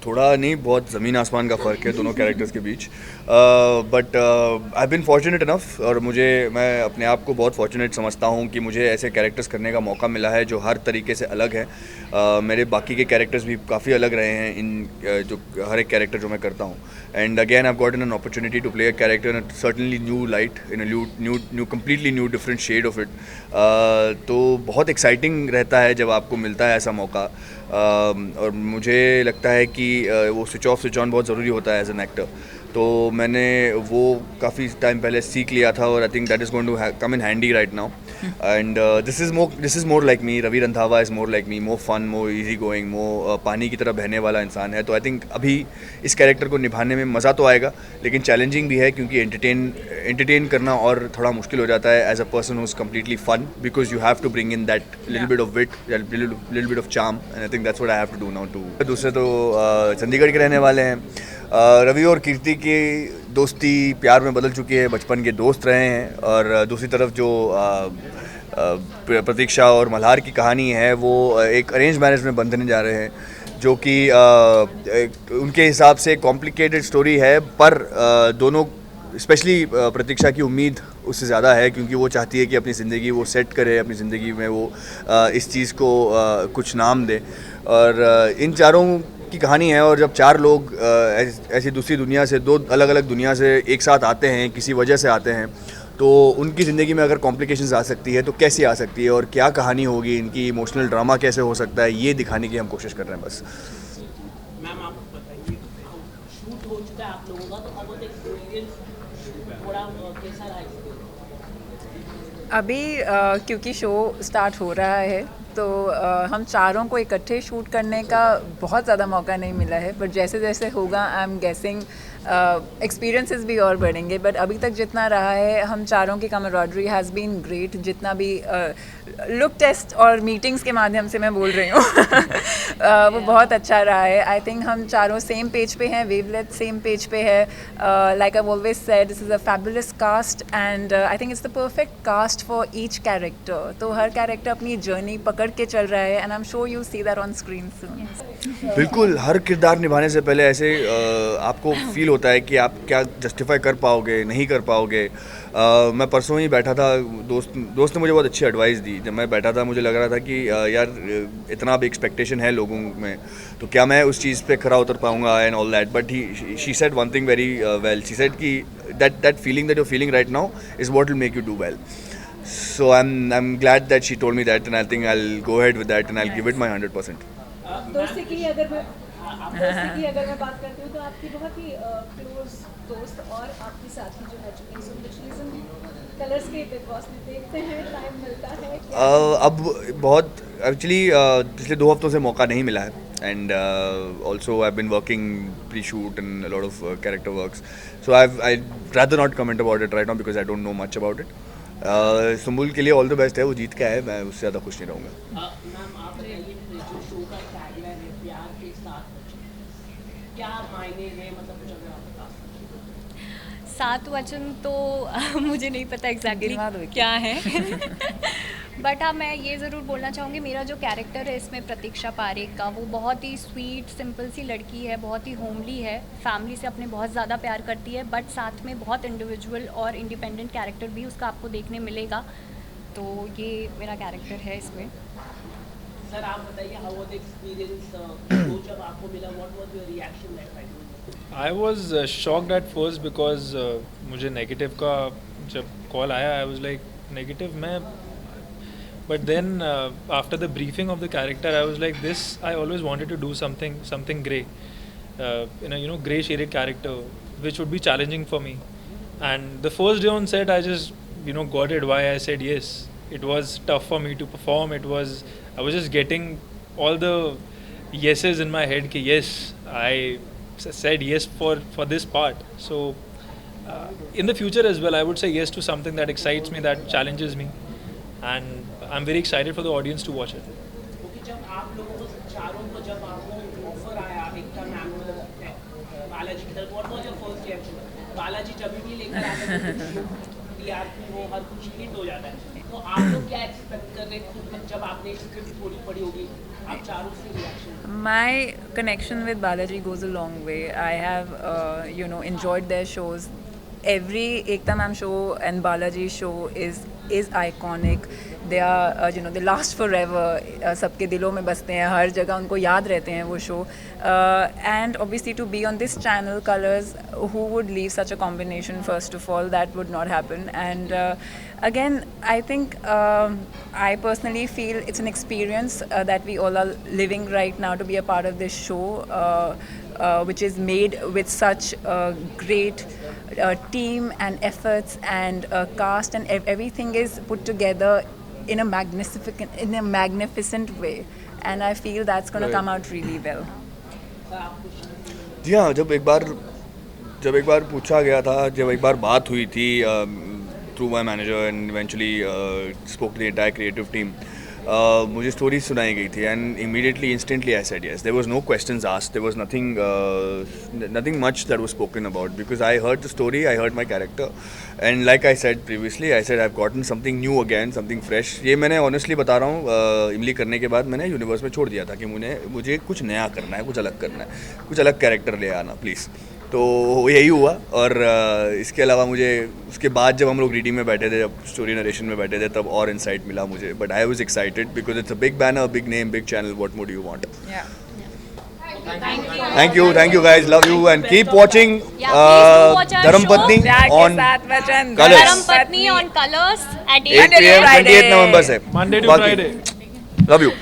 थोड़ा नहीं, बहुत ज़मीन आसमान का फ़र्क है दोनों कैरेक्टर्स के बीच। But I been fortunate enough, और मैं अपने आप को बहुत फॉर्चुनेट समझता हूँ कि मुझे ऐसे कैरेक्टर्स करने का मौका मिला है जो हर तरीके से अलग है। मेरे बाकी के कैरेक्टर्स भी काफ़ी अलग रहे हैं जो हर एक कैरेक्टर जो मैं करता हूँ। And again I got an opportunity to play a character in certainly new light, in new completely new different shade of it. तो बहुत एक्साइटिंग रहता है जब आपको मिलता है ऐसा मौका। और मुझे लगता है कि वो स्विच ऑफ स्विच ऑन बहुत ज़रूरी होता है एज एन एक्टर। तो मैंने वो काफ़ी टाइम पहले सीख लिया था, और I think that is going to come in handy right now. And this is more like me. Ravi Randhawa is more like me, more fun, more easy going, more पानी की तरह बहने वाला इंसान है। तो आई थिंक अभी इस कैरेक्टर को निभाने में मज़ा तो आएगा, लेकिन चैलेंजिंग भी है, क्योंकि एंटरटेन करना और थोड़ा मुश्किल हो जाता है as a person who is completely fun, because you have to bring in that little bit of wit, little bit of charm, and I think that's what I have to do now too. दूसरे तो चंडीगढ़ के रहने वाले हैं। रवि और कीर्ति की दोस्ती प्यार में बदल चुकी है, बचपन के दोस्त रहे हैं। और दूसरी तरफ जो प्रतीक्षा और मल्हार की कहानी है, वो एक अरेंज मैरिज में बंधने जा रहे हैं, जो कि उनके हिसाब से कॉम्प्लिकेटेड स्टोरी है। पर दोनों, स्पेशली प्रतीक्षा की उम्मीद उससे ज़्यादा है, क्योंकि वो चाहती है कि अपनी ज़िंदगी वो सेट करे, अपनी ज़िंदगी में वो इस चीज़ को कुछ नाम दे। और इन चारों की कहानी है। और जब चार लोग ऐसी दूसरी दुनिया से, दो अलग अलग दुनिया से एक साथ आते हैं, किसी वजह से आते हैं, तो उनकी ज़िंदगी में अगर कॉम्प्लिकेशंस आ सकती है तो कैसे आ सकती है, और क्या कहानी होगी इनकी, इमोशनल ड्रामा कैसे हो सकता है, ये दिखाने की हम कोशिश कर रहे हैं बस। मैम आप बताइए, शूट हो चुका है आप लोगों का, तो अब एक्सपीरियंस थोड़ा कैसा रहा एक्सपीरियंस? अभी क्योंकि शो स्टार्ट हो रहा है, तो हम चारों को इकट्ठे शूट करने का बहुत ज़्यादा मौका नहीं मिला है। बट जैसे जैसे होगा, आई एम गेसिंग एक्सपीरियंसेस भी और बढ़ेंगे। बट अभी तक जितना रहा है, हम चारों की कमराडरी हैज़ बीन ग्रेट। जितना भी लुक टेस्ट और मीटिंग्स के माध्यम से मैं बोल रही हूँ वो बहुत अच्छा रहा है। आई थिंक हम चारों सेम पेज पे हैं, वेवलेट सेम पेज पे है। Like I always said, this is a fabulous cast, and I think it's the perfect cast for each character. तो हर कैरेक्टर अपनी जर्नी पकड़ के चल रहा है, and I am sure you see that on screen soon. बिल्कुल, हर किरदार निभाने से पहले ऐसे आपको फील होता है कि आप क्या जस्टिफाई कर पाओगे, नहीं कर पाओगे। मैं परसों ही बैठा था, दोस्त ने मुझे बहुत अच्छी एडवाइस दी। जब मैं बैठा था, मुझे लग रहा था कि यार इतना अब एक्सपेक्टेशन है लोगों में, तो क्या मैं उस चीज़ पे खरा उतर पाऊंगा and all that. But she said one thing very well. She said कि that feeling that you feeling right now is what will make you do well. So I'm glad that she told me that, and I think I'll go ahead with that, and I'll give it my 100%. दोस्ती की अगर मैं बात करती हूँ, तो आपकी बहुत ही क्लोज दोस्त और आपकी साथी जो है चुकी हैं, कलर्स के बिग बॉस में देखते हैं, टाइम मिलता है क्या? अब बहुत एक्चुअली पिछले 2 हफ्तों से मौका नहीं मिला है, and also I been working pre shoot and lot of character works, so I rather not comment about it right now because I don't know much about it. Sumbul के लिए ऑल द बेस्ट है, वो जीत के आए, मैं उससे ज़्यादा खुश नहीं रहूँगा. मैम आप बताइए, जो शो का टैगलाइन है प्यार के साथ, क्या मायने हैं, मतलब कुछ अगर आप बता सकते? 7 वचन तो मुझे नहीं पता एग्जैक्टली क्या है बट हाँ, मैं ये ज़रूर बोलना चाहूँगी, मेरा जो कैरेक्टर है इसमें प्रतीक्षा पारेख का, वो बहुत ही स्वीट सिंपल सी लड़की है, बहुत ही होमली है, फैमिली से अपने बहुत ज़्यादा प्यार करती है, बट साथ में बहुत इंडिविजुअल और इंडिपेंडेंट कैरेक्टर भी उसका आपको देखने मिलेगा. तो ये मेरा कैरेक्टर है इसमें. सर आप बताइए, हाउ वाज एक्सपीरियंस, जो जब आपको मिला, what was your reaction that time? I was shocked at first because मुझे नेगेटिव का जब कॉल आया, I was like नेगेटिव मैं, but then after the briefing of the character I was like, this I always wanted to do something grey, in a grey shaded character which would be challenging for me. And the first day on set I just got it why I said yes. It was tough for me to perform. I was just getting all the yeses in my head ki yes, I said yes for this part. So in the future as well I would say yes to something that excites me, that challenges me, and I'm very excited for the audience to watch it. क्योंकि जब आप लोगों को चारों को, जब आपको offer आया एकता मैम बालाजी की तरफ, what was your first reaction? Balaji जब भी लेकर आते हैं टीआरपी वो हर कुछ हिट हो जाता है, तो आप लोग क्या एक्सपेक्ट कर रहे थे जब आपने स्क्रिप्ट थोड़ी पढ़ी होगी? आप चारों से reaction? My connection with Balaji goes a long way. I have, enjoyed their shows. Every Ekta Ma'am show and Balaji show is iconic. They are, they last forever. सबके दिलों में बसते हैं, हर जगह उनको याद रहते हैं वो show. And obviously to be on this channel, Colors, who would leave such a combination? First of all, that would not happen. And again, I think I personally feel it's an experience that we all are living right now to be a part of this show, which is made with such great team and efforts and cast, and everything is put together in a magnificent way, and I feel that's going to come out really well. जी हाँ, जब एक बार पूछा गया था, जब एक बार बात हुई थी through my manager and eventually spoke the entire creative team, मुझे स्टोरी सुनाई गई थी and immediately instantly I said yes. There was no questions asked, there was nothing much that was spoken about because I heard the story, I heard my character and like I said previously, I said I have gotten something new again, something fresh. ये मैंने honestly बता रहा हूँ, इमली करने के बाद मैंने यूनिवर्स में छोड़ दिया था कि मुझे कुछ नया करना है, कुछ अलग करना है, कुछ अलग कैरेक्टर ले आना प्लीज़. तो यही हुआ. और इसके अलावा मुझे उसके बाद जब हम लोग रीडिंग में बैठे थे, जब स्टोरी नरेशन में बैठे थे, तब और इंसाइट मिला मुझे. But I was excited because it's a big banner, big name, big channel. What more do you want? Yeah. Thank you guys, love you and keep watching Yeah, please do watch our Dharmapatni show. प्यार के on साथ वचन, Colours. Dharmapatni on Colors at 8 8 p.m. Friday. 28 नवंबर से. Monday to बाकी- Friday. Love you.